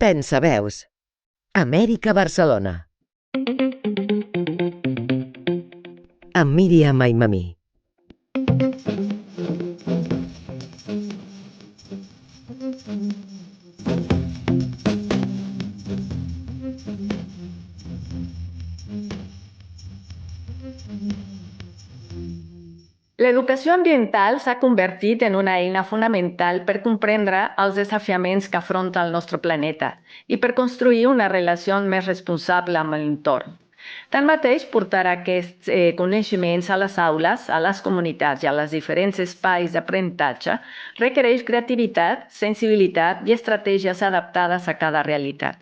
Pensa veus. Amèrica Barcelona. Amb Míriam Aimamí. L'educació ambiental s'ha convertit en una eina fonamental per comprendre els desafiaments que afronta el nostre planeta i per construir una relació més responsable amb l'entorn. Tanmateix, portar aquests coneixements a les aules, a les comunitats i a les diferents espais d'aprenentatge requereix creativitat, sensibilitat i estratègies adaptades a cada realitat.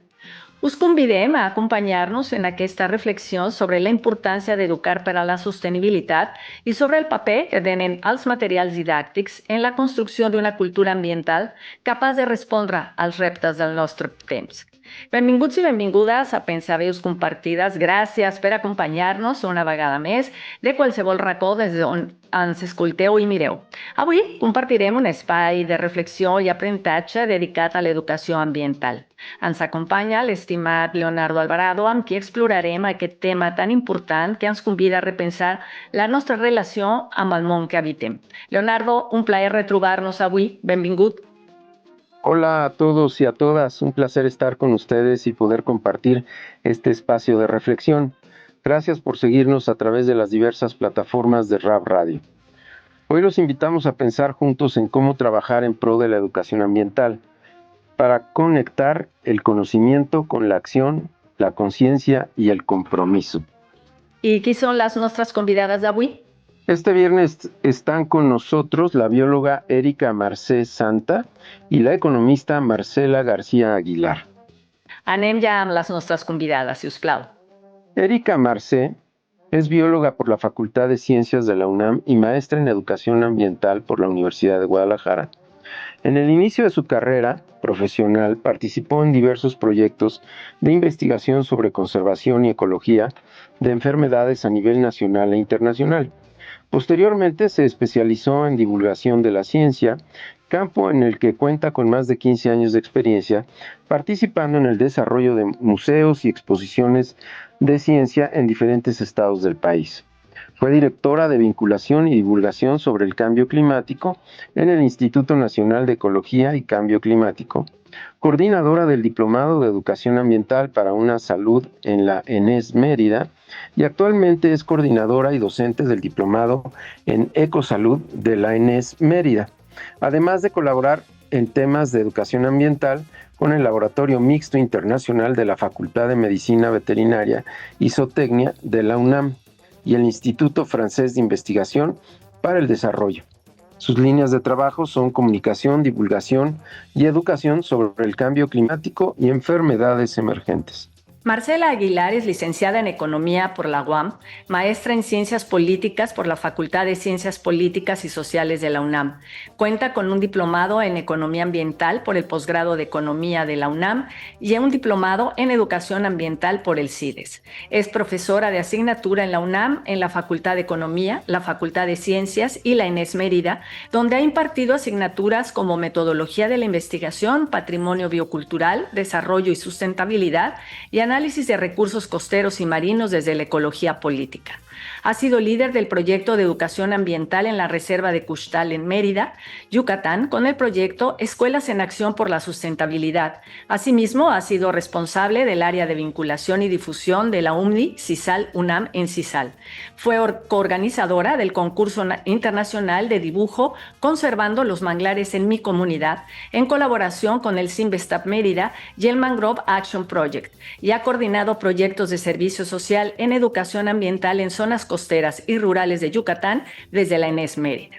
Us convidem a acompanyar-nos en aquesta reflexió sobre la importància d'educar per a la sostenibilitat i sobre el paper que tenen els materials didàctics en la construcció d'una cultura ambiental capaç de respondre als reptes del nostre temps. Benvinguts i benvingudes a Pensaveus Compartides. Gràcies per acompanyar-nos una vegada més de qualsevol racó des d'on ens escolteu i mireu. Avui compartirem un espai de reflexió i aprenentatge dedicat a l'educació ambiental. Ens acompanya l'estimat Leonardo Alvarado, amb qui explorarem aquest tema tan important que ens convida a repensar la nostra relació amb el món que habitem. Leonardo, un plaer retrobar-nos avui. Benvingut. Hola a todos y a todas, un placer estar con ustedes y poder compartir este espacio de reflexión. Gracias por seguirnos a través de las diversas plataformas de Rap Radio. Hoy los invitamos a pensar juntos en cómo trabajar en pro de la educación ambiental, para conectar el conocimiento con la acción, la conciencia y el compromiso. I qui són les nostres convidades d'avui? Este viernes están con nosotros la bióloga Erika Marcé Santa y la economista Marcela García Aguilar. Anem ja amb les nostres convidades, si us plau. Erika Marcé es bióloga por la Facultad de Ciencias de la UNAM y maestra en Educación Ambiental por la Universidad de Guadalajara. En el inicio de su carrera profesional participó en diversos proyectos de investigación sobre conservación y ecología de enfermedades a nivel nacional e internacional. Posteriormente se especializó en divulgación de la ciencia, campo en el que cuenta con más de 15 años de experiencia, participando en el desarrollo de museos y exposiciones de ciencia en diferentes estados del país. Fue directora de vinculación y divulgación sobre el cambio climático en el Instituto Nacional de Ecología y Cambio Climático, coordinadora del Diplomado de Educación Ambiental para una Salud en la ENES Mérida, y actualmente es coordinadora y docente del Diplomado en Ecosalud de la ENES Mérida, además de colaborar en temas de educación ambiental con el Laboratorio Mixto Internacional de la Facultad de Medicina Veterinaria y Zootecnia de la UNAM y el Instituto Francés de Investigación para el Desarrollo. Sus líneas de trabajo son comunicación, divulgación y educación sobre el cambio climático y enfermedades emergentes. Marcela Aguilar es licenciada en Economía por la UAM, maestra en Ciencias Políticas por la Facultad de Ciencias Políticas y Sociales de la UNAM. Cuenta con un diplomado en Economía Ambiental por el posgrado de Economía de la UNAM y un diplomado en Educación Ambiental por el CIDES. Es profesora de asignatura en la UNAM, en la Facultad de Economía, la Facultad de Ciencias y la ENES Mérida, donde ha impartido asignaturas como Metodología de la Investigación, Patrimonio Biocultural, Desarrollo y Sustentabilidad y Análisis de recursos costeros y marinos desde la ecología política. Ha sido líder del proyecto de educación ambiental en la Reserva de Cuxtal en Mérida, Yucatán, con el proyecto Escuelas en Acción por la Sustentabilidad. Asimismo, ha sido responsable del área de vinculación y difusión de la UMNI CISAL UNAM en CISAL. Fue coorganizadora del concurso internacional de dibujo Conservando los manglares en mi comunidad, en colaboración con el Cinvestav Mérida y el Mangrove Action Project, y ha coordinado proyectos de servicio social en educación ambiental en zonas costeras y rurales de Yucatán desde la ENES Mérida.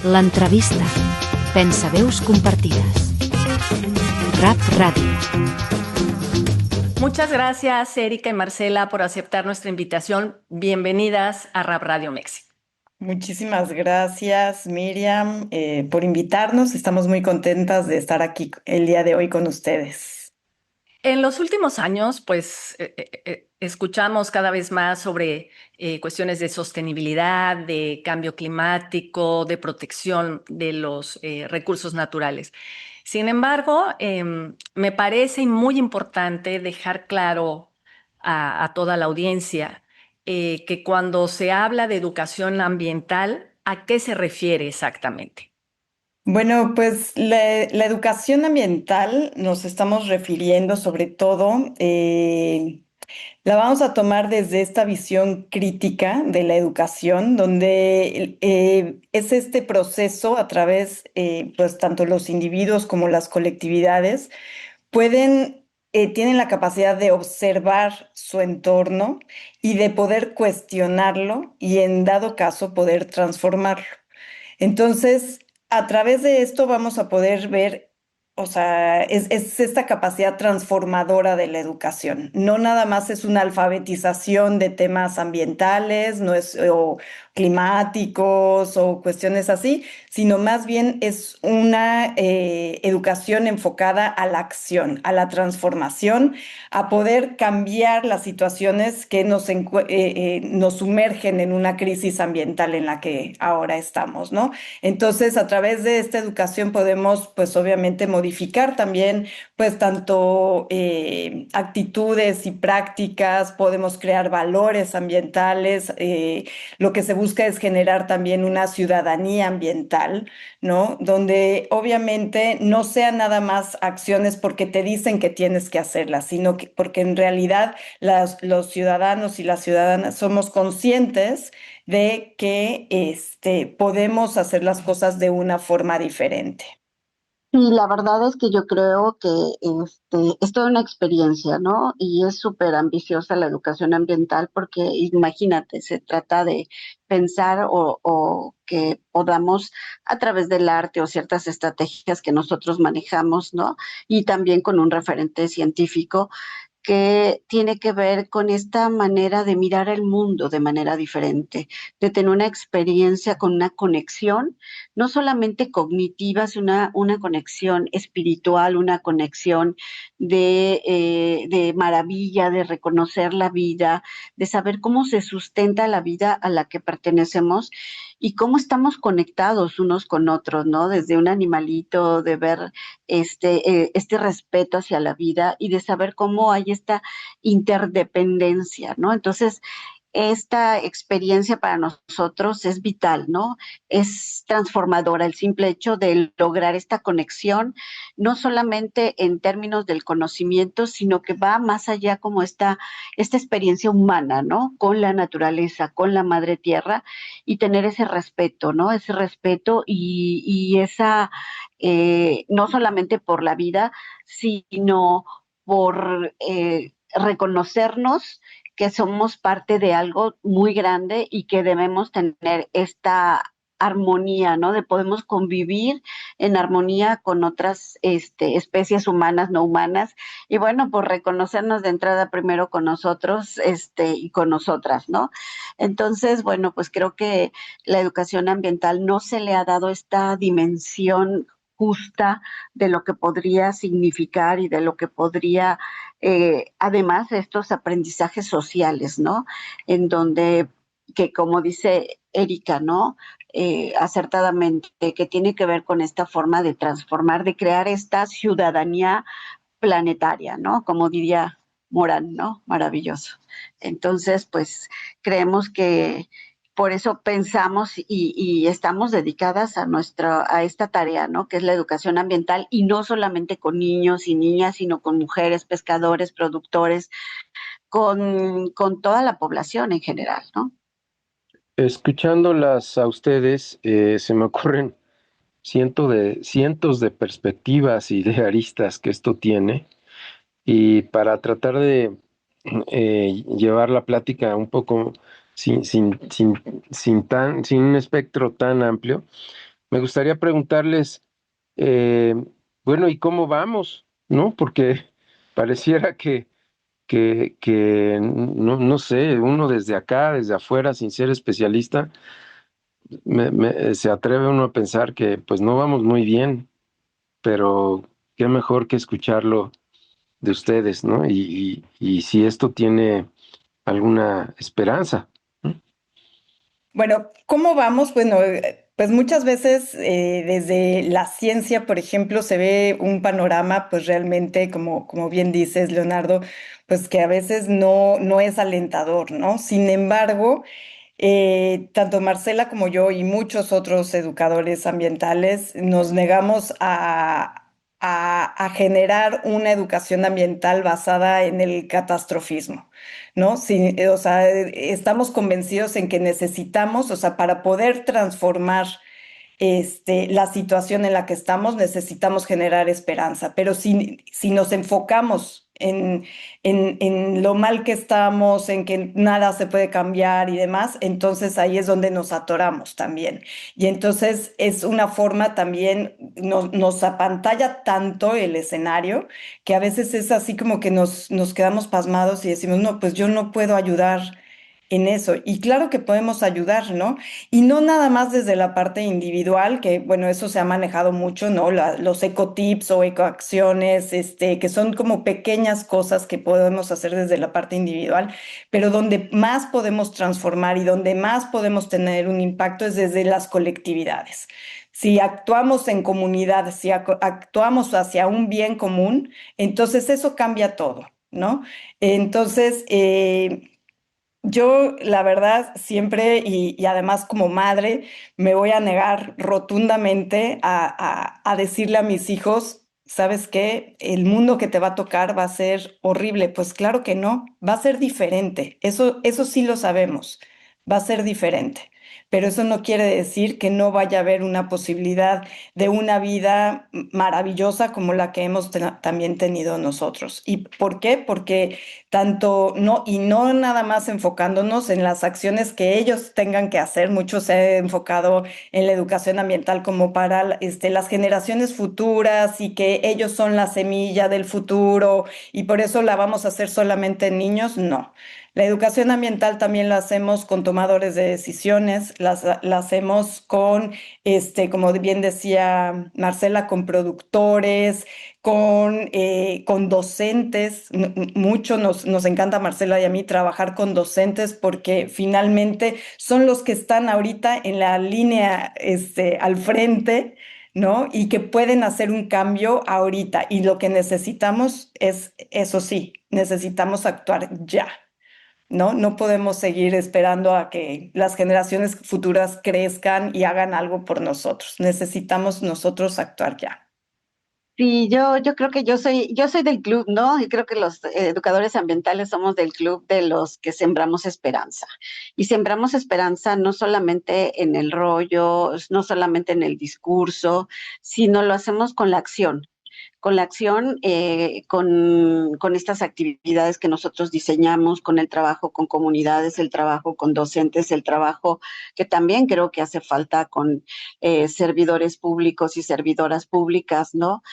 L'entrevista. Pensaveus compartides. Rap Radio. Muchas gracias, Erika y Marcela, por aceptar nuestra invitación. Bienvenidas a Rap Radio México. Muchísimas gracias, Miriam, por invitarnos. Estamos muy contentas de estar aquí el día de hoy con ustedes. En los últimos años, pues, escuchamos cada vez más sobre cuestiones de sostenibilidad, de cambio climático, de protección de los recursos naturales. Sin embargo, me parece muy importante dejar claro a toda la audiencia que cuando se habla de educación ambiental, ¿a qué se refiere exactamente? Bueno, pues la educación ambiental nos estamos refiriendo sobre todo, la vamos a tomar desde esta visión crítica de la educación, donde es este proceso a través, pues tanto los individuos como las colectividades tienen la capacidad de observar su entorno y de poder cuestionarlo y en dado caso poder transformarlo. Entonces, a través de esto vamos a poder ver, o sea, es esta capacidad transformadora de la educación. No nada más es una alfabetización de temas ambientales, no es, o climáticos o cuestiones así, sino más bien es una educación enfocada a la acción, a la transformación, a poder cambiar las situaciones que nos sumergen en una crisis ambiental en la que ahora estamos, ¿no? Entonces, a través de esta educación podemos, pues obviamente, modificar también, pues tanto actitudes y prácticas, podemos crear valores ambientales. Lo que se busca es generar también una ciudadanía ambiental, ¿no? Donde obviamente no sean nada más acciones porque te dicen que tienes que hacerlas, sino que porque en realidad los ciudadanos y las ciudadanas somos conscientes de que podemos hacer las cosas de una forma diferente. Y la verdad es que yo creo que es toda una experiencia, ¿no? Y es súper ambiciosa la educación ambiental porque imagínate, se trata de pensar o que podamos a través del arte o ciertas estrategias que nosotros manejamos, ¿no? Y también con un referente científico que tiene que ver con esta manera de mirar el mundo de manera diferente, de tener una experiencia con una conexión, no solamente cognitiva, sino una conexión espiritual, una conexión de maravilla, de reconocer la vida, de saber cómo se sustenta la vida a la que pertenecemos y cómo estamos conectados unos con otros, ¿no? Desde un animalito, de ver este respeto hacia la vida y de saber cómo hay esta interdependencia, ¿no? Entonces, esta experiencia para nosotros es vital, ¿no? Es transformadora el simple hecho de lograr esta conexión, no solamente en términos del conocimiento, sino que va más allá como esta experiencia humana, ¿no? Con la naturaleza, con la madre tierra y tener ese respeto, ¿no? Ese respeto y esa, no solamente por la vida, sino por reconocernos que somos parte de algo muy grande y que debemos tener esta armonía, ¿no? De podemos convivir en armonía con otras especies humanas, no humanas, y bueno, pues reconocernos de entrada primero con nosotros, y con nosotras, ¿no? Entonces, bueno, pues creo que la educación ambiental no se le ha dado esta dimensión justa de lo que podría significar y de lo que podría además estos aprendizajes sociales, ¿no? En donde, que como dice Erika, ¿no? Acertadamente, que tiene que ver con esta forma de transformar, de crear esta ciudadanía planetaria, ¿no? Como diría Morán, ¿no? Maravilloso. Entonces, pues creemos que por eso pensamos y estamos dedicadas a esta tarea, ¿no? Que es la educación ambiental y no solamente con niños y niñas, sino con mujeres, pescadores, productores, con toda la población en general, ¿no? Escuchándolas a ustedes, se me ocurren cientos de perspectivas y de aristas que esto tiene. Y para tratar de llevar la plática un poco sin un espectro tan amplio, me gustaría preguntarles, eh, bueno, ¿y cómo vamos? ¿No? Porque pareciera que no sé, uno desde acá, desde afuera, sin ser especialista, se atreve uno a pensar que pues no vamos muy bien, pero qué mejor que escucharlo de ustedes, ¿no? Y si esto tiene alguna esperanza. ¿No? Bueno, ¿cómo vamos? Bueno, Pues muchas veces desde la ciencia, por ejemplo, se ve un panorama, pues realmente, como bien dices, Leonardo, pues que a veces no es alentador, ¿no? Sin embargo, tanto Marcela como yo y muchos otros educadores ambientales nos negamos a generar una educación ambiental basada en el catastrofismo, ¿no? Sí, o sea, estamos convencidos en que necesitamos, o sea, para poder transformar la situación en la que estamos, necesitamos generar esperanza. Pero si nos enfocamos en lo mal que estamos, en que nada se puede cambiar y demás, entonces ahí es donde nos atoramos también. Y entonces es una forma también, nos apantalla tanto el escenario, que a veces es así como que nos quedamos pasmados y decimos, no, pues yo no puedo ayudar en eso. Y claro que podemos ayudar, ¿no? Y no nada más desde la parte individual, que bueno, eso se ha manejado mucho, ¿no? Los ecotips o ecoacciones, que son como pequeñas cosas que podemos hacer desde la parte individual, pero donde más podemos transformar y donde más podemos tener un impacto es desde las colectividades. Si actuamos en comunidad, si actuamos hacia un bien común, entonces eso cambia todo, ¿no? Entonces, yo, la verdad, siempre y además como madre, me voy a negar rotundamente a decirle a mis hijos, ¿sabes qué? El mundo que te va a tocar va a ser horrible. Pues claro que no, va a ser diferente. Eso sí lo sabemos, va a ser diferente. Pero eso no quiere decir que no vaya a haber una posibilidad de una vida maravillosa como la que hemos también tenido nosotros. ¿Y por qué? Porque tanto no, y no nada más enfocándonos en las acciones que ellos tengan que hacer, mucho se ha enfocado en la educación ambiental como para las generaciones futuras y que ellos son la semilla del futuro y por eso la vamos a hacer solamente en niños, no. La educación ambiental también la hacemos con tomadores de decisiones, la hacemos con, como bien decía Marcela, con productores, con docentes. Mucho nos encanta, Marcela y a mí, trabajar con docentes porque finalmente son los que están ahorita en la línea al frente, ¿no? Y que pueden hacer un cambio ahorita. Y lo que necesitamos es, eso sí, necesitamos actuar ya. ¿No? No podemos seguir esperando a que las generaciones futuras crezcan y hagan algo por nosotros. Necesitamos nosotros actuar ya. Sí, yo creo que yo soy del club, ¿no? Y creo que los educadores ambientales somos del club de los que sembramos esperanza. Y sembramos esperanza no solamente en el rollo, no solamente en el discurso, sino lo hacemos con la acción, con estas actividades que nosotros diseñamos, con el trabajo con comunidades, el trabajo con docentes, el trabajo que también creo que hace falta con servidores públicos y servidoras públicas, ¿no?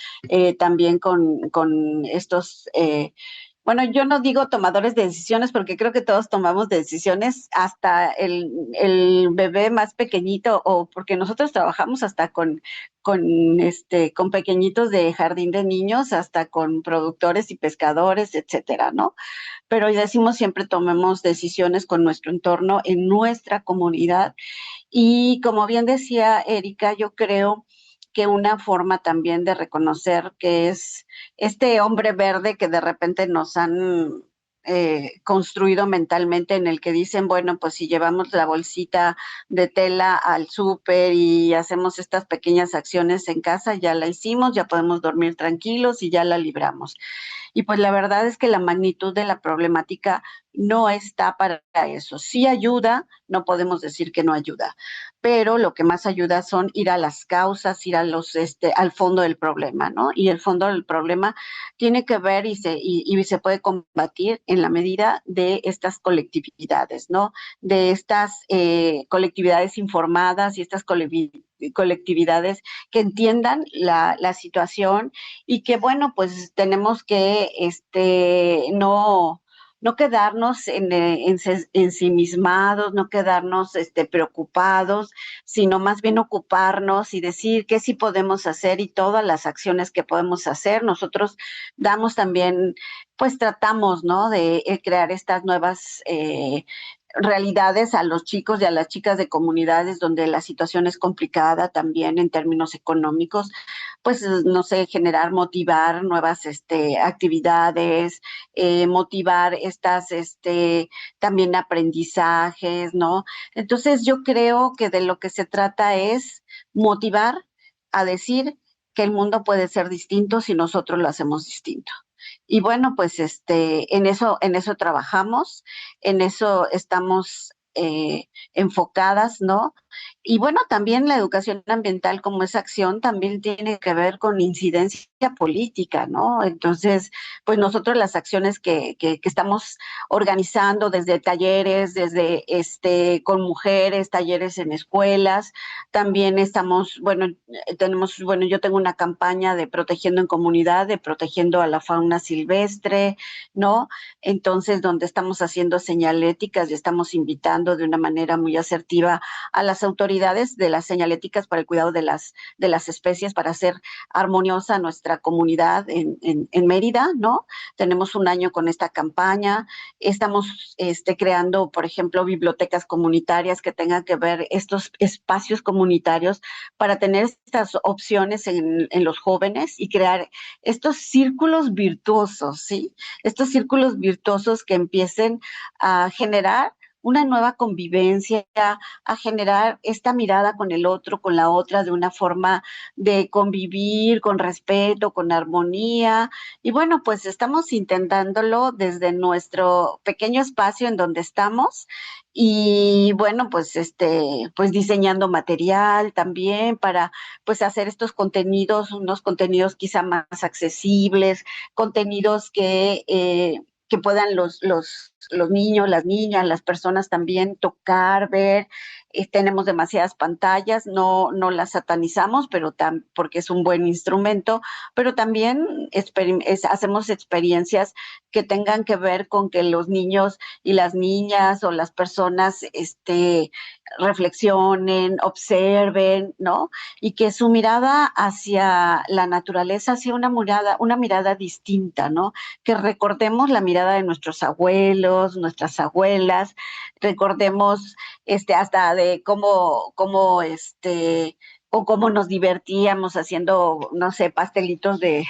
También con estos bueno, yo no digo tomadores de decisiones porque creo que todos tomamos decisiones, hasta el bebé más pequeñito, o porque nosotros trabajamos hasta con pequeñitos de jardín de niños, hasta con productores y pescadores, etcétera, ¿no? Pero decimos siempre tomemos decisiones con nuestro entorno, en nuestra comunidad. Y como bien decía Erika, yo creo que una forma también de reconocer que es este hombre verde que de repente nos han construido mentalmente, en el que dicen, bueno, pues si llevamos la bolsita de tela al súper y hacemos estas pequeñas acciones en casa, ya la hicimos, ya podemos dormir tranquilos y ya la libramos. Y pues la verdad es que la magnitud de la problemática no está para eso. Sí ayuda, no podemos decir que no ayuda, pero lo que más ayuda son ir a las causas, ir a al fondo del problema, ¿no? Y el fondo del problema tiene que ver y se puede combatir en la medida de estas colectividades, ¿no? De estas colectividades informadas y estas colectividades que entiendan la situación, y que, bueno, pues tenemos que no quedarnos ensimismados, no quedarnos preocupados, sino más bien ocuparnos y decir qué sí podemos hacer y todas las acciones que podemos hacer. Nosotros damos también, pues tratamos, ¿no? De crear estas nuevas realidades a los chicos y a las chicas de comunidades donde la situación es complicada también en términos económicos, pues no sé, generar, motivar nuevas actividades, motivar estas también aprendizajes, ¿no? Entonces yo creo que de lo que se trata es motivar a decir que el mundo puede ser distinto si nosotros lo hacemos distinto. Y bueno, pues en eso trabajamos, en eso estamos enfocadas, ¿no? Y bueno, también la educación ambiental como esa acción también tiene que ver con incidencia política, ¿no? Entonces, pues nosotros las acciones que estamos organizando desde talleres, desde con mujeres, talleres en escuelas, también estamos, bueno, bueno, yo tengo una campaña de protegiendo en comunidad, de protegiendo a la fauna silvestre, ¿no? Entonces, donde estamos haciendo señaléticas y estamos invitando de una manera muy asertiva a las autoridades de las señaléticas para el cuidado de las especies, para hacer armoniosa nuestra comunidad en Mérida, ¿no? Tenemos un año con esta campaña, estamos creando, por ejemplo, bibliotecas comunitarias que tengan que ver estos espacios comunitarios para tener estas opciones en los jóvenes y crear estos círculos virtuosos, ¿sí? Estos círculos virtuosos que empiecen a generar una nueva convivencia, a generar esta mirada con el otro, con la otra, de una forma de convivir con respeto, con armonía. Y bueno, pues estamos intentándolo desde nuestro pequeño espacio en donde estamos y bueno, pues pues diseñando material también para pues hacer estos contenidos, unos contenidos quizá más accesibles, contenidos que puedan los niños, las niñas, las personas también tocar, ver. Tenemos demasiadas pantallas, no las satanizamos, pero porque es un buen instrumento, pero también hacemos experiencias que tengan que ver con que los niños y las niñas o las personas reflexionen, observen, ¿no? Y que su mirada hacia la naturaleza sea una mirada distinta, ¿no? Que recordemos la mirada de nuestros abuelos, nuestras abuelas, recordemos hasta de o cómo nos divertíamos haciendo, no sé, pastelitos de,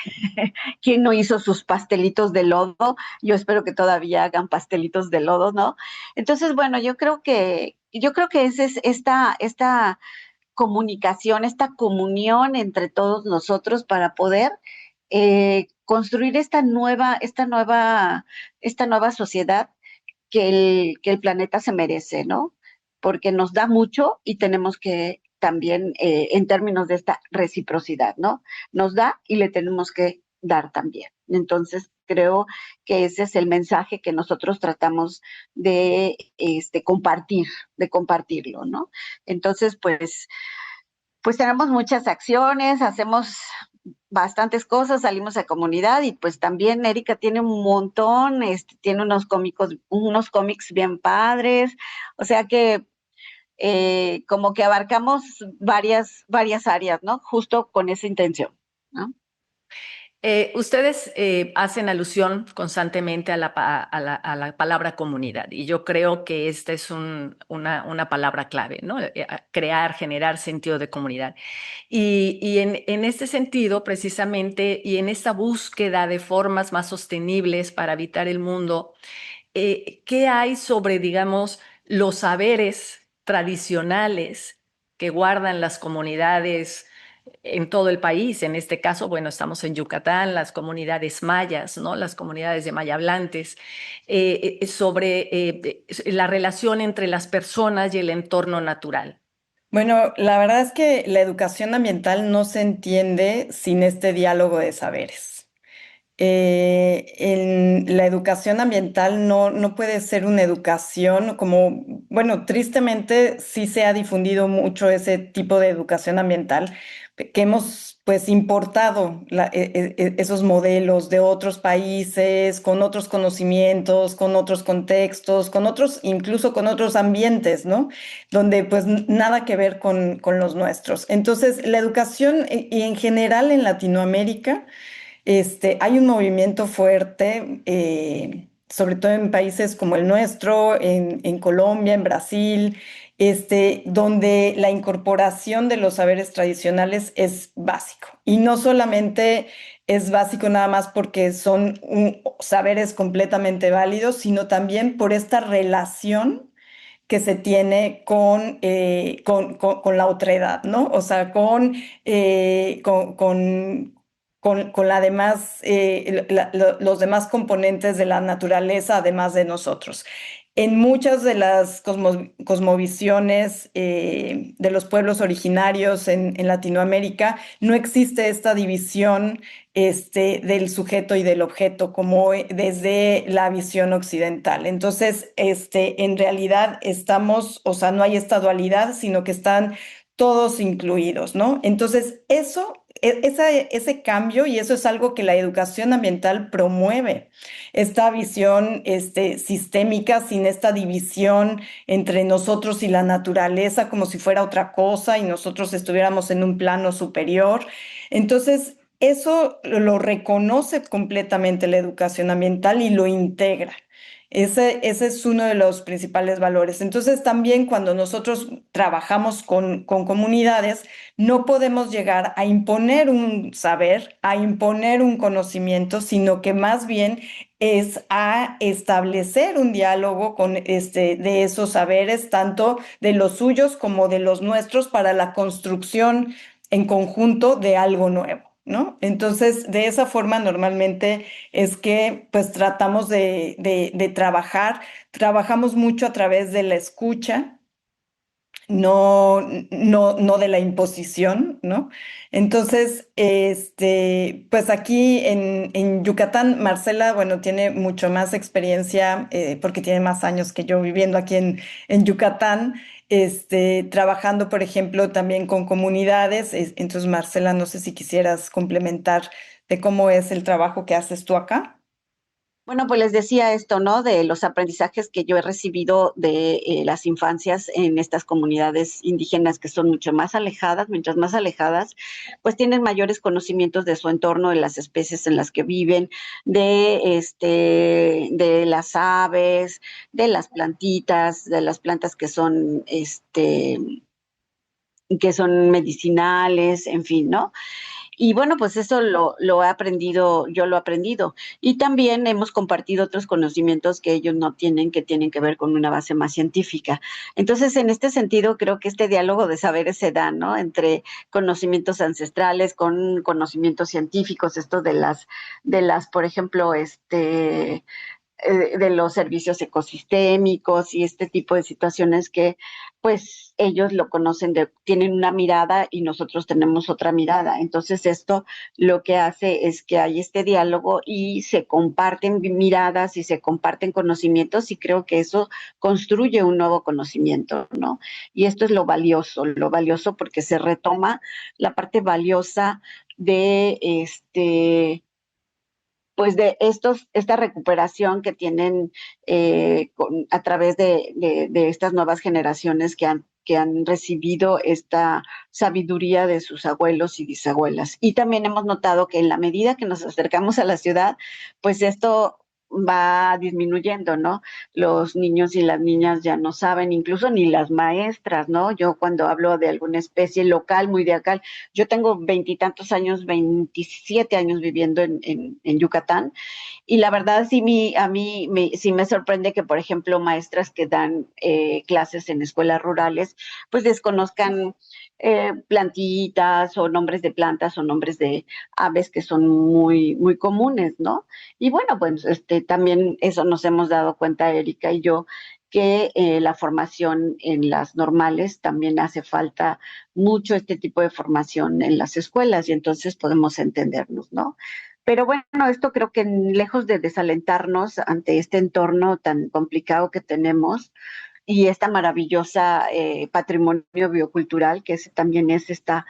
¿quién no hizo sus pastelitos de lodo? Yo espero que todavía hagan pastelitos de lodo, ¿no? Entonces, bueno, yo creo que es esta comunicación, esta comunión entre todos nosotros para poder construir esta nueva sociedad que el planeta se merece, ¿no? Porque nos da mucho y tenemos que también, en términos de esta reciprocidad, ¿no? Nos da y le tenemos que dar también. Entonces, creo que ese es el mensaje que nosotros tratamos de compartir, de compartirlo, ¿no? Entonces, pues tenemos muchas acciones, hacemos bastantes cosas, salimos a comunidad y pues también Erika tiene un montón, tiene unos cómics bien padres, o sea que como que abarcamos varias áreas, ¿no? Justo con esa intención, ¿no? Ustedes hacen alusión constantemente a a la palabra comunidad y yo creo que esta es una palabra clave, ¿no? Crear, generar sentido de comunidad. Y en este sentido, precisamente, y en esta búsqueda de formas más sostenibles para habitar el mundo, ¿qué hay sobre, digamos, los saberes tradicionales que guardan las comunidades en todo el país? En este caso, bueno, estamos en Yucatán, las comunidades mayas, ¿no? Las comunidades de mayablantes, sobre la relación entre las personas y el entorno natural. Bueno, la verdad es que la educación ambiental no se entiende sin este diálogo de saberes. En la educación ambiental no puede ser una educación como, bueno, tristemente sí se ha difundido mucho ese tipo de educación ambiental, que hemos pues importado esos modelos de otros países, con otros conocimientos, con otros contextos, con otros, incluso con otros ambientes, ¿no? Donde pues nada que ver con los nuestros. Entonces, la educación y en general en Latinoamérica, hay un movimiento fuerte sobre todo en países como el nuestro, en Colombia, en Brasil, donde la incorporación de los saberes tradicionales es básico. Y no solamente es básico nada más porque son saberes completamente válidos, sino también por esta relación que se tiene con la otredad, ¿no? O sea, con los demás componentes de la naturaleza, además de nosotros. En muchas de las cosmovisiones de los pueblos originarios en Latinoamérica no existe esta división del sujeto y del objeto como desde la visión occidental. Entonces, en realidad o sea, no hay esta dualidad, sino que están todos incluidos, ¿no? Entonces, ese cambio, y eso es algo que la educación ambiental promueve, esta visión sistémica, sin esta división entre nosotros y la naturaleza como si fuera otra cosa y nosotros estuviéramos en un plano superior. Entonces, eso lo reconoce completamente la educación ambiental y lo integra. Ese es uno de los principales valores. Entonces, también cuando nosotros trabajamos con comunidades, no podemos llegar a imponer un saber, a imponer un conocimiento, sino que más bien es a establecer un diálogo de esos saberes, tanto de los suyos como de los nuestros, para la construcción en conjunto de algo nuevo, ¿no? Entonces, de esa forma normalmente es que pues tratamos de trabajar, trabajamos mucho a través de la escucha, no de la imposición, ¿no? Entonces, pues aquí en Yucatán, Marcela, bueno, tiene mucho más experiencia porque tiene más años que yo viviendo aquí en Yucatán, trabajando, por ejemplo, también con comunidades. Entonces, Marcela, no sé si quisieras complementar de cómo es el trabajo que haces tú acá. Bueno, pues les decía esto, ¿no? De los aprendizajes que yo he recibido de las infancias en estas comunidades indígenas que son mucho más alejadas, mientras más alejadas, pues tienen mayores conocimientos de su entorno, de las especies en las que viven, de las aves, de las plantitas, de las plantas que son medicinales, en fin, ¿no? Y bueno, pues eso lo he aprendido, yo lo he aprendido. Y también hemos compartido otros conocimientos que ellos no tienen, que tienen que ver con una base más científica. Entonces, en este sentido, creo que este diálogo de saberes se da, ¿no? Entre conocimientos ancestrales con conocimientos científicos, esto por ejemplo, de los servicios ecosistémicos y este tipo de situaciones que pues ellos lo conocen, tienen una mirada y nosotros tenemos otra mirada. Entonces esto lo que hace es que hay este diálogo y se comparten miradas y se comparten conocimientos y creo que eso construye un nuevo conocimiento, ¿no? Y esto es lo valioso porque se retoma la parte valiosa de pues de esta recuperación que tienen a través de estas nuevas generaciones que han recibido esta sabiduría de sus abuelos y bisabuelas. Y también hemos notado que en la medida que nos acercamos a la ciudad, pues esto va disminuyendo, ¿no? Los niños y las niñas ya no saben, incluso ni las maestras, ¿no? Yo cuando hablo de alguna especie local, muy de acá, yo tengo 20 y tantos años, 27 años viviendo en Yucatán, y la verdad sí me sorprende que, por ejemplo, maestras que dan clases en escuelas rurales, pues desconozcan plantitas o nombres de plantas o nombres de aves que son muy, muy comunes, ¿no? Y bueno, pues también eso nos hemos dado cuenta, Erika y yo, que la formación en las normales también hace falta mucho este tipo de formación en las escuelas y entonces podemos entendernos, ¿no? Pero bueno, esto creo que lejos de desalentarnos ante este entorno tan complicado que tenemos y esta maravillosa patrimonio biocultural, también es esta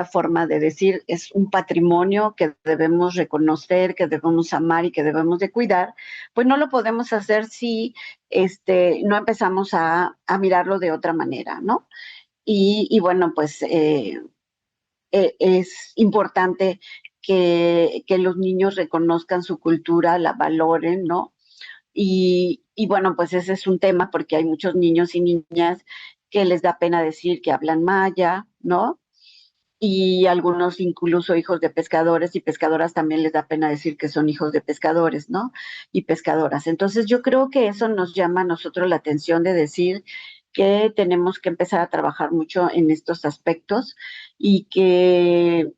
forma de decir, es un patrimonio que debemos reconocer, que debemos amar y que debemos de cuidar, pues no lo podemos hacer si no empezamos a mirarlo de otra manera, ¿no? Y bueno, pues es importante que los niños reconozcan su cultura, la valoren, ¿no? Y bueno, pues ese es un tema porque hay muchos niños y niñas que les da pena decir que hablan maya, ¿no? Y algunos incluso hijos de pescadores y pescadoras también les da pena decir que son hijos de pescadores, ¿no? Y pescadoras. Entonces yo creo que eso nos llama a nosotros la atención de decir que tenemos que empezar a trabajar mucho en estos aspectos y que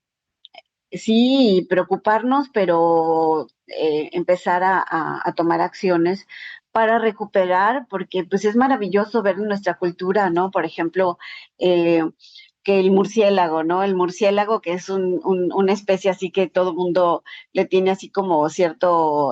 sí, preocuparnos, pero empezar a tomar acciones para recuperar, porque pues es maravilloso ver nuestra cultura, ¿no? Por ejemplo, eh, que el murciélago, ¿no? El murciélago, que es una especie así que todo el mundo le tiene así como cierto,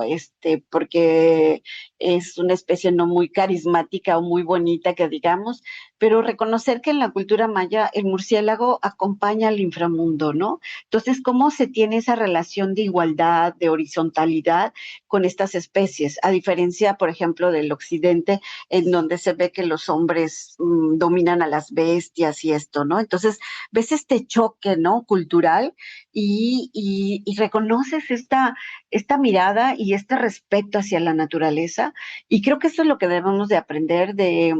porque es una especie no muy carismática o muy bonita, que digamos, pero reconocer que en la cultura maya el murciélago acompaña al inframundo, ¿no? Entonces, ¿cómo se tiene esa relación de igualdad, de horizontalidad con estas especies? A diferencia, por ejemplo, del occidente, en donde se ve que los hombres dominan a las bestias y esto, ¿no? Entonces, ves este choque, ¿no? Cultural y reconoces esta mirada y este respeto hacia la naturaleza. Y creo que eso es lo que debemos de aprender de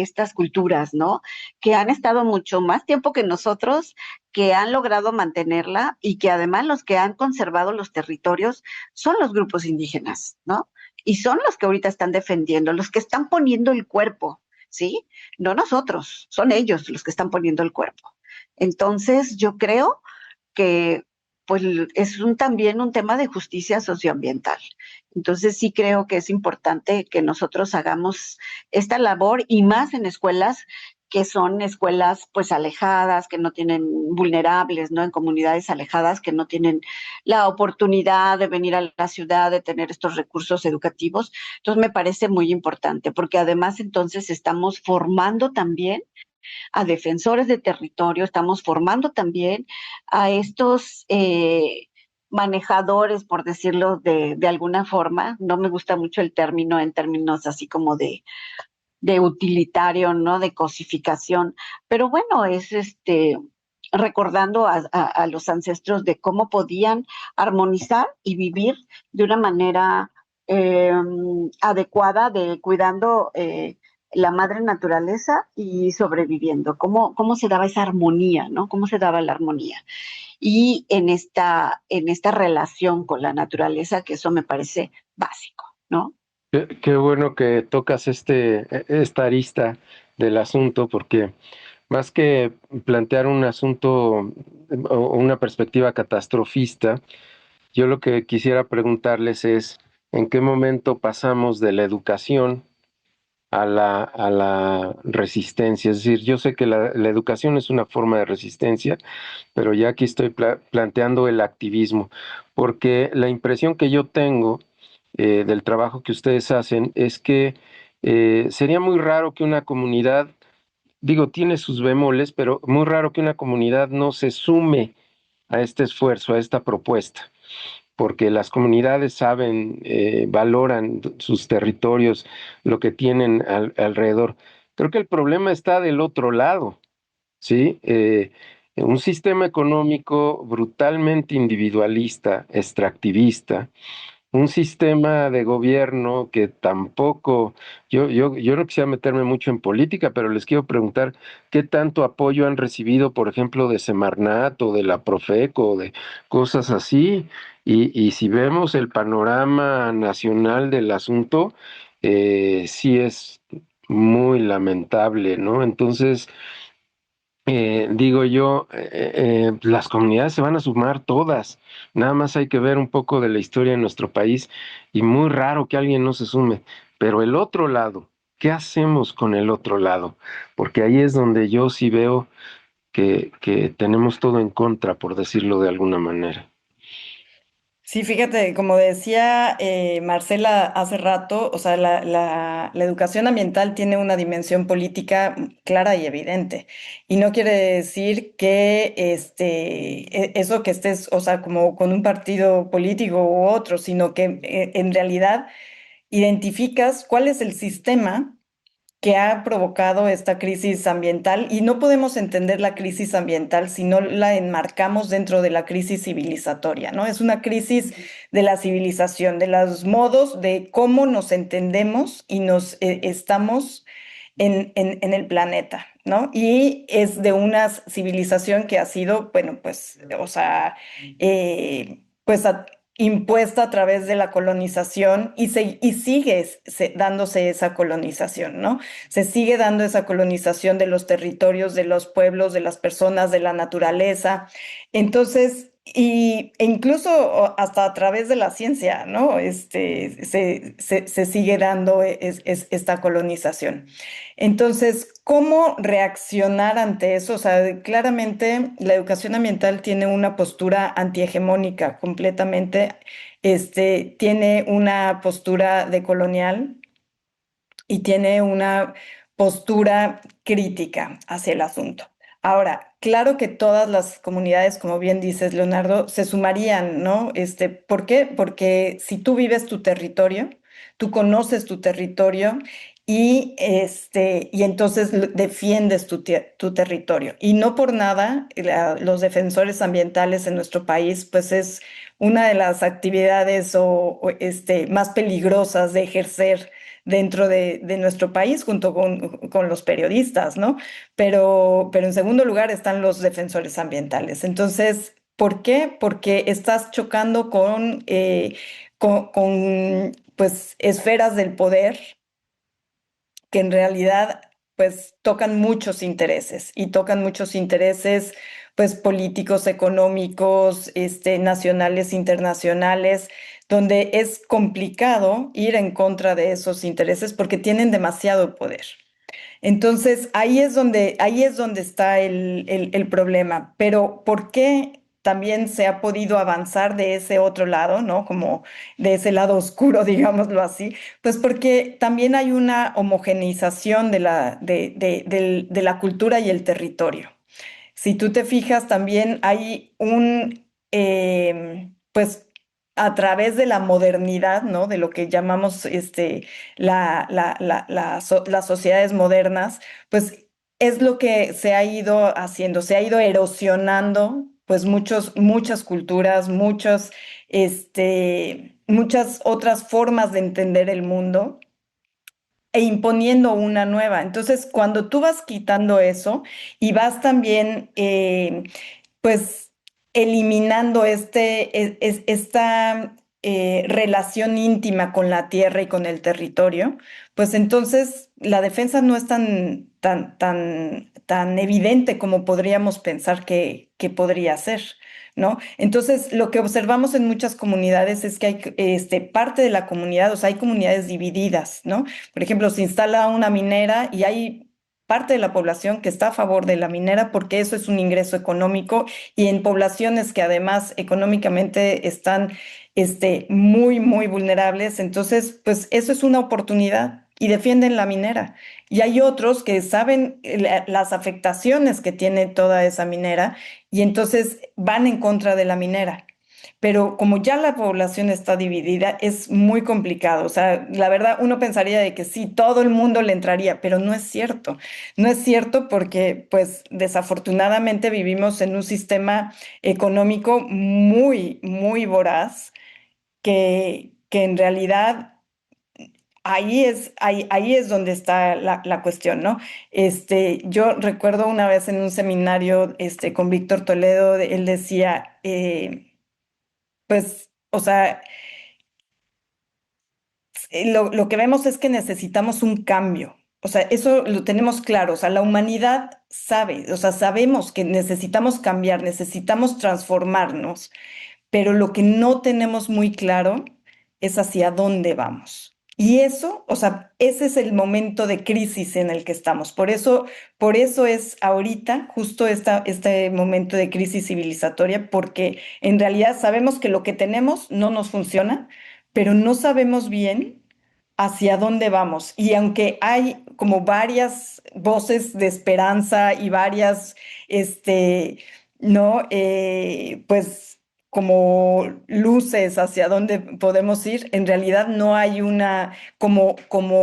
estas culturas, ¿no? Que han estado mucho más tiempo que nosotros, que han logrado mantenerla y que además los que han conservado los territorios son los grupos indígenas, ¿no? Y son los que ahorita están defendiendo, los que están poniendo el cuerpo, ¿sí? No nosotros, son ellos los que están poniendo el cuerpo. Entonces, yo creo que pues es también un tema de justicia socioambiental. Entonces sí creo que es importante que nosotros hagamos esta labor y más en escuelas que son escuelas pues alejadas, que no tienen vulnerables, ¿no? En comunidades alejadas que no tienen la oportunidad de venir a la ciudad, de tener estos recursos educativos. Entonces me parece muy importante porque además entonces estamos formando también a defensores de territorio, estamos formando también a estos manejadores, por decirlo de alguna forma. No me gusta mucho el término en términos así como de utilitario, ¿no? De cosificación, pero bueno, es recordando a los ancestros de cómo podían armonizar y vivir de una manera eh, adecuada, de cuidando la madre naturaleza y sobreviviendo, cómo se daba esa armonía, ¿no? Cómo se daba la armonía. Y en esta relación con la naturaleza, que eso me parece básico, ¿no? Qué bueno que tocas esta arista del asunto, porque más que plantear un asunto o una perspectiva catastrofista, yo lo que quisiera preguntarles es, ¿en qué momento pasamos de la educación a la resistencia? Es decir, yo sé que la educación es una forma de resistencia, pero ya aquí estoy planteando el activismo, porque la impresión que yo tengo del trabajo que ustedes hacen es que sería muy raro que una comunidad, digo, tiene sus bemoles, pero muy raro que una comunidad no se sume a este esfuerzo, a esta propuesta, porque las comunidades saben, valoran sus territorios, lo que tienen alrededor. Creo que el problema está del otro lado, ¿sí? Un sistema económico brutalmente individualista, extractivista, un sistema de gobierno que tampoco, yo no quisiera meterme mucho en política, pero les quiero preguntar qué tanto apoyo han recibido, por ejemplo, de Semarnat o de la Profeco o de cosas así, y si vemos el panorama nacional del asunto, sí es muy lamentable, ¿no? Entonces, digo yo, las comunidades se van a sumar todas. Nada más hay que ver un poco de la historia de nuestro país y muy raro que alguien no se sume. Pero el otro lado, ¿qué hacemos con el otro lado? Porque ahí es donde yo sí veo que tenemos todo en contra, por decirlo de alguna manera. Sí, fíjate, como decía Marcela hace rato, o sea, la educación ambiental tiene una dimensión política clara y evidente. Y no quiere decir que eso que estés, o sea, como con un partido político u otro, sino que en realidad identificas cuál es el sistema que ha provocado esta crisis ambiental y no podemos entender la crisis ambiental si no la enmarcamos dentro de la crisis civilizatoria, ¿no? Es una crisis de la civilización, de los modos de cómo nos entendemos y nos estamos en el planeta, ¿no? Y es de una civilización que ha sido, bueno, pues, o sea, pues impuesta a través de la colonización y sigue dándose esa colonización, ¿no? Se sigue dando esa colonización de los territorios, de los pueblos, de las personas, de la naturaleza. Entonces, e incluso hasta a través de la ciencia, ¿no? Se sigue dando esta colonización. Entonces, ¿cómo reaccionar ante eso? O sea, claramente la educación ambiental tiene una postura antihegemónica completamente, tiene una postura decolonial y tiene una postura crítica hacia el asunto. Ahora, claro que todas las comunidades, como bien dices, Leonardo, se sumarían, ¿no? ¿Por qué? Porque si tú vives tu territorio, tú conoces tu territorio y entonces defiendes tu territorio. Y no por nada, los defensores ambientales en nuestro país, pues es una de las actividades más peligrosas de ejercer dentro de nuestro país, junto con los periodistas, ¿no? Pero en segundo lugar están los defensores ambientales. Entonces, ¿por qué? Porque estás chocando con, pues, esferas del poder que en realidad pues tocan muchos intereses y tocan muchos intereses pues políticos, económicos, nacionales, internacionales, donde es complicado ir en contra de esos intereses porque tienen demasiado poder. Entonces, ahí es donde está el problema. Pero ¿por qué también se ha podido avanzar de ese otro lado, ¿no? Como de ese lado oscuro, digámoslo así? Pues porque también hay una homogeneización de la cultura y el territorio. Si tú te fijas, también hay pues a través de la modernidad, ¿no? De lo que llamamos las sociedades modernas, pues es lo que se ha ido haciendo, se ha ido erosionando, pues muchas culturas, muchas otras formas de entender el mundo e imponiendo una nueva. Entonces, cuando tú vas quitando eso y vas también, pues, eliminando esta relación íntima con la tierra y con el territorio, pues entonces la defensa no es tan evidente como podríamos pensar que podría ser. ¿No? Entonces, lo que observamos en muchas comunidades es que hay parte de la comunidad, o sea, hay comunidades divididas, ¿no? Por ejemplo, se instala una minera y hay parte de la población que está a favor de la minera porque eso es un ingreso económico y en poblaciones que además económicamente están muy vulnerables, entonces, pues eso es una oportunidad y defienden la minera. Y hay otros que saben las afectaciones que tiene toda esa minera y entonces van en contra de la minera. Pero como ya la población está dividida, es muy complicado. O sea, la verdad, uno pensaría de que sí, todo el mundo le entraría, pero no es cierto. No es cierto porque, pues, desafortunadamente vivimos en un sistema económico muy voraz que en realidad ahí es donde está la cuestión, ¿no? Yo recuerdo una vez en un seminario con Víctor Toledo, él decía, pues, o sea, lo que vemos es que necesitamos un cambio. O sea, eso lo tenemos claro. O sea, la humanidad sabe, o sea, sabemos que necesitamos cambiar, necesitamos transformarnos, pero lo que no tenemos muy claro es hacia dónde vamos. Y eso, o sea, ese es el momento de crisis en el que estamos. Por eso es ahorita justo este momento de crisis civilizatoria, porque en realidad sabemos que lo que tenemos no nos funciona, pero no sabemos bien hacia dónde vamos. Y aunque hay como varias voces de esperanza y varias, ¿no? Pues como luces hacia dónde podemos ir, en realidad no hay una, como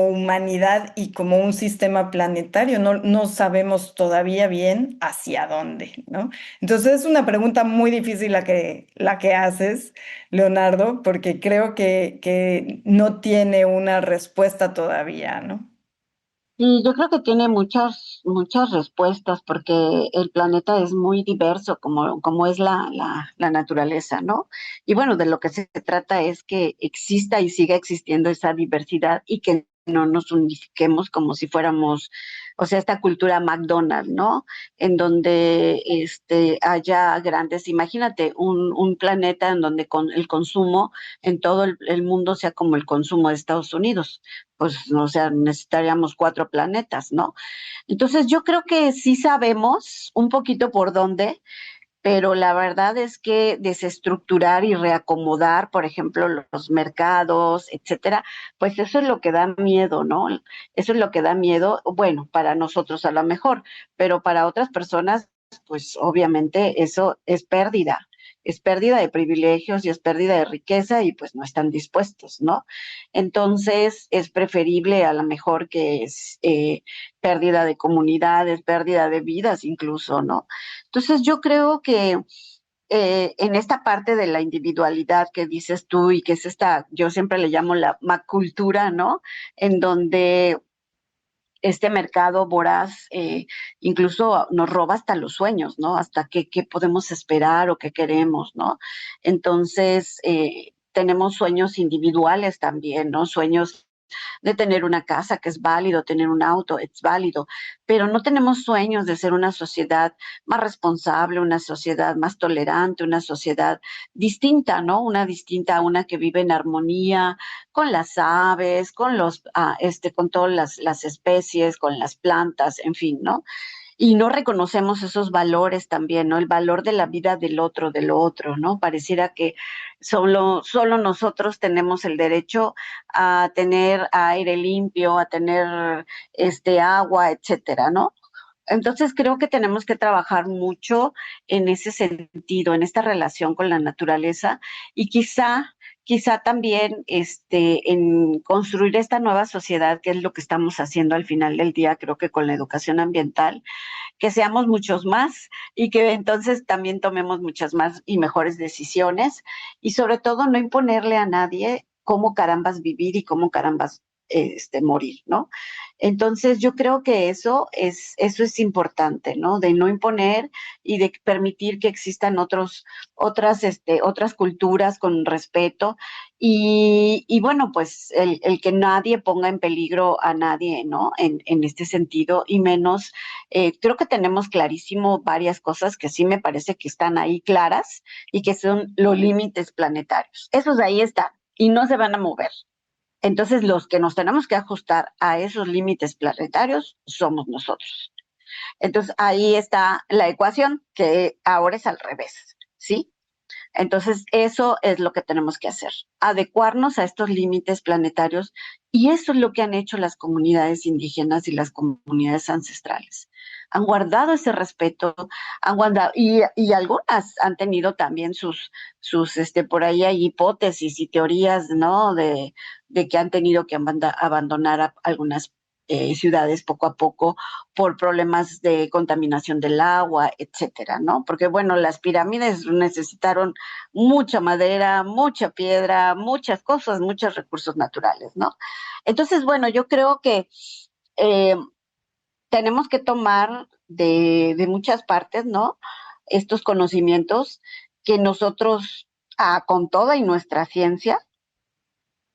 humanidad y como un sistema planetario, no sabemos todavía bien hacia dónde, ¿no? Entonces es una pregunta muy difícil la que haces, Leonardo, porque creo que no tiene una respuesta todavía, ¿no? Y yo creo que tiene muchas respuestas porque el planeta es muy diverso como es la naturaleza, ¿no? Y bueno, de lo que se trata es que exista y siga existiendo esa diversidad y que no nos unifiquemos como si fuéramos, o sea, esta cultura McDonald's, ¿no? En donde haya grandes, imagínate, un planeta en donde el consumo en todo el mundo sea como el consumo de Estados Unidos, pues, o sea, necesitaríamos 4 planetas, ¿no? Entonces, yo creo que sí sabemos un poquito por dónde, pero la verdad es que desestructurar y reacomodar, por ejemplo, los mercados, etcétera, pues eso es lo que da miedo, ¿no? Eso es lo que da miedo, bueno, para nosotros a lo mejor, pero para otras personas, pues obviamente eso es pérdida de privilegios y es pérdida de riqueza y pues no están dispuestos, ¿no? Entonces es preferible a lo mejor que es pérdida de comunidades, pérdida de vidas incluso, ¿no? Entonces yo creo que en esta parte de la individualidad que dices tú y que es esta, yo siempre le llamo la macultura, ¿no? En donde este mercado voraz incluso nos roba hasta los sueños, ¿no? Hasta qué podemos esperar o qué queremos, ¿no? Entonces, tenemos sueños individuales también, ¿no? Sueños de tener una casa, que es válido, tener un auto, es válido, pero no tenemos sueños de ser una sociedad más responsable, una sociedad más tolerante, una sociedad distinta, ¿no? Una distinta a una que vive en armonía con las aves, con todas las especies, con las plantas, en fin, ¿no? Y no reconocemos esos valores también, ¿no? El valor de la vida del otro, ¿no? Pareciera que solo nosotros tenemos el derecho a tener aire limpio, a tener agua, etcétera, ¿no? Entonces creo que tenemos que trabajar mucho en ese sentido, en esta relación con la naturaleza y quizá también en construir esta nueva sociedad, que es lo que estamos haciendo al final del día, creo que con la educación ambiental, que seamos muchos más y que entonces también tomemos muchas más y mejores decisiones y sobre todo no imponerle a nadie cómo carambas vivir y cómo carambas morir, ¿no? Entonces yo creo que eso es importante, ¿no? De no imponer y de permitir que existan otras culturas con respeto y bueno, pues el que nadie ponga en peligro a nadie, ¿no? En este sentido y menos creo que tenemos clarísimo varias cosas que sí me parece que están ahí claras y que son los límites planetarios. Esos ahí están y no se van a mover. Entonces, los que nos tenemos que ajustar a esos límites planetarios somos nosotros. Entonces, ahí está la ecuación que ahora es al revés, ¿sí? Entonces, eso es lo que tenemos que hacer, adecuarnos a estos límites planetarios y eso es lo que han hecho las comunidades indígenas y las comunidades ancestrales. Han guardado ese respeto, han guardado, y algunas han tenido también por ahí hay hipótesis y teorías, ¿no? De que han tenido que abandonar algunas ciudades poco a poco por problemas de contaminación del agua, etcétera, ¿no? Porque, bueno, las pirámides necesitaron mucha madera, mucha piedra, muchas cosas, muchos recursos naturales, ¿no? Entonces, bueno, yo creo que eh, tenemos que tomar de muchas partes, ¿no? Estos conocimientos que nosotros, con toda y nuestra ciencia,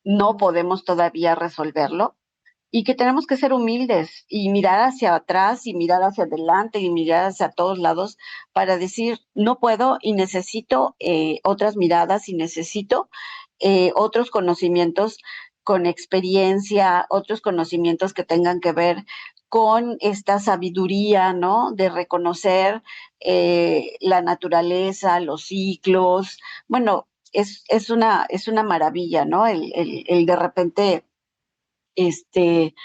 no podemos todavía resolverlo y que tenemos que ser humildes y mirar hacia atrás y mirar hacia adelante y mirar hacia todos lados para decir, no puedo y necesito otras miradas y necesito otros conocimientos con experiencia, otros conocimientos que tengan que ver con esta sabiduría, ¿no? De reconocer la naturaleza, los ciclos. Bueno, es una maravilla, ¿no? El de repente este,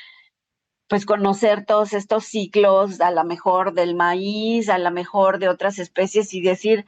pues conocer todos estos ciclos, a lo mejor del maíz, a lo mejor de otras especies y decir,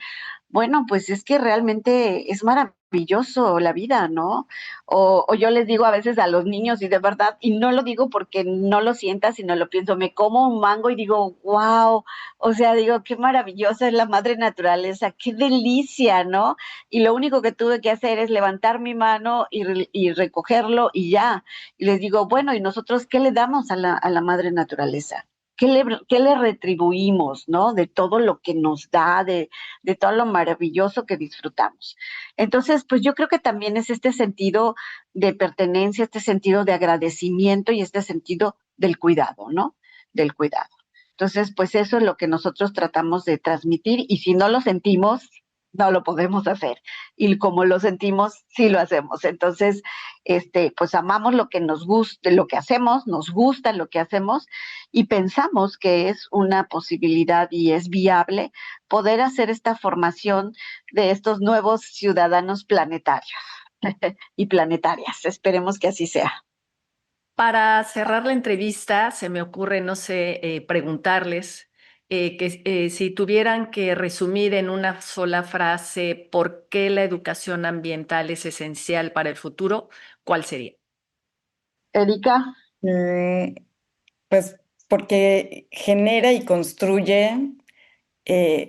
bueno, pues es que realmente es maravilloso la vida, ¿no? O yo les digo a veces a los niños, y de verdad, y no lo digo porque no lo sienta, sino lo pienso, me como un mango y digo, wow, o sea, digo, qué maravillosa es la madre naturaleza, qué delicia, ¿no? Y lo único que tuve que hacer es levantar mi mano y recogerlo y ya. Y les digo, bueno, ¿y nosotros qué le damos a la madre naturaleza? ¿Qué le retribuimos, ¿no? De todo lo que nos da, de todo lo maravilloso que disfrutamos. Entonces, pues yo creo que también es este sentido de pertenencia, este sentido de agradecimiento y este sentido del cuidado, ¿no? Del cuidado. Entonces, pues eso es lo que nosotros tratamos de transmitir y si no lo sentimos, no lo podemos hacer. Y como lo sentimos, sí lo hacemos. Entonces, pues amamos lo que nos gusta, lo que hacemos, nos gusta lo que hacemos y pensamos que es una posibilidad y es viable poder hacer esta formación de estos nuevos ciudadanos planetarios y planetarias. Esperemos que así sea. Para cerrar la entrevista, se me ocurre, no sé, preguntarles si tuvieran que resumir en una sola frase por qué la educación ambiental es esencial para el futuro, ¿cuál sería? Erika, Mm, Pues porque genera y construye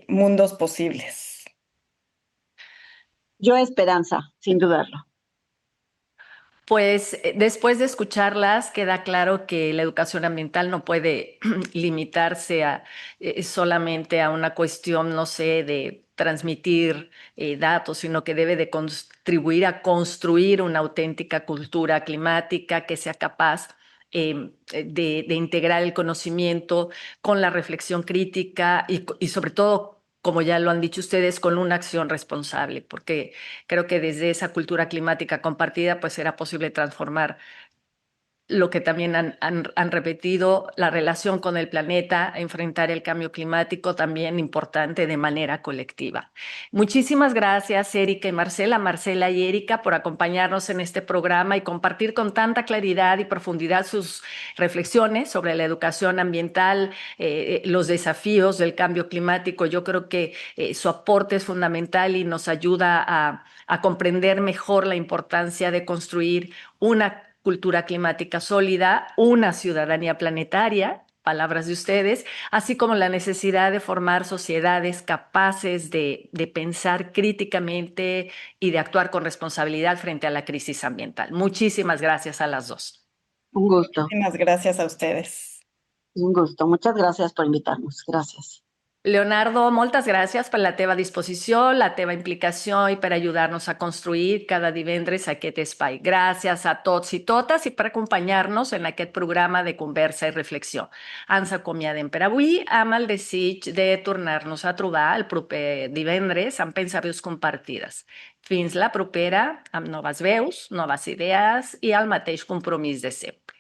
mundos posibles. yo esperanza, sin dudarlo. Pues después de escucharlas, queda claro que la educación ambiental no puede limitarse a solamente a una cuestión, no sé, de transmitir datos, sino que debe de contribuir a construir una auténtica cultura climática que sea capaz de integrar el conocimiento con la reflexión crítica y sobre todo, como ya lo han dicho ustedes, con una acción responsable, porque creo que desde esa cultura climática compartida, pues era posible transformar lo que también han repetido, la relación con el planeta, enfrentar el cambio climático también importante de manera colectiva. Muchísimas gracias, Erika y Marcela, Marcela y Erika, por acompañarnos en este programa y compartir con tanta claridad y profundidad sus reflexiones sobre la educación ambiental, los desafíos del cambio climático. Yo creo que su aporte es fundamental y nos ayuda a comprender mejor la importancia de construir una cultura climática sólida, una ciudadanía planetaria, palabras de ustedes, así como la necesidad de formar sociedades capaces de pensar críticamente y de actuar con responsabilidad frente a la crisis ambiental. Muchísimas gracias a las dos. Un gusto, Muchísimas gracias a ustedes. un gusto. Muchas gracias por invitarnos. Gracias. Leonardo, moltes gràcies per la teva disposició, la teva implicació i per ajudar-nos a construir cada divendres aquest espai. Gràcies a tots i totes i per acompanyar-nos en aquest programa de conversa i reflexió. Ens acomiadem per avui amb el desig de tornar-nos a trobar el proper divendres amb pensaveus compartides. Fins la propera, amb noves veus, noves idees i el mateix compromís de sempre.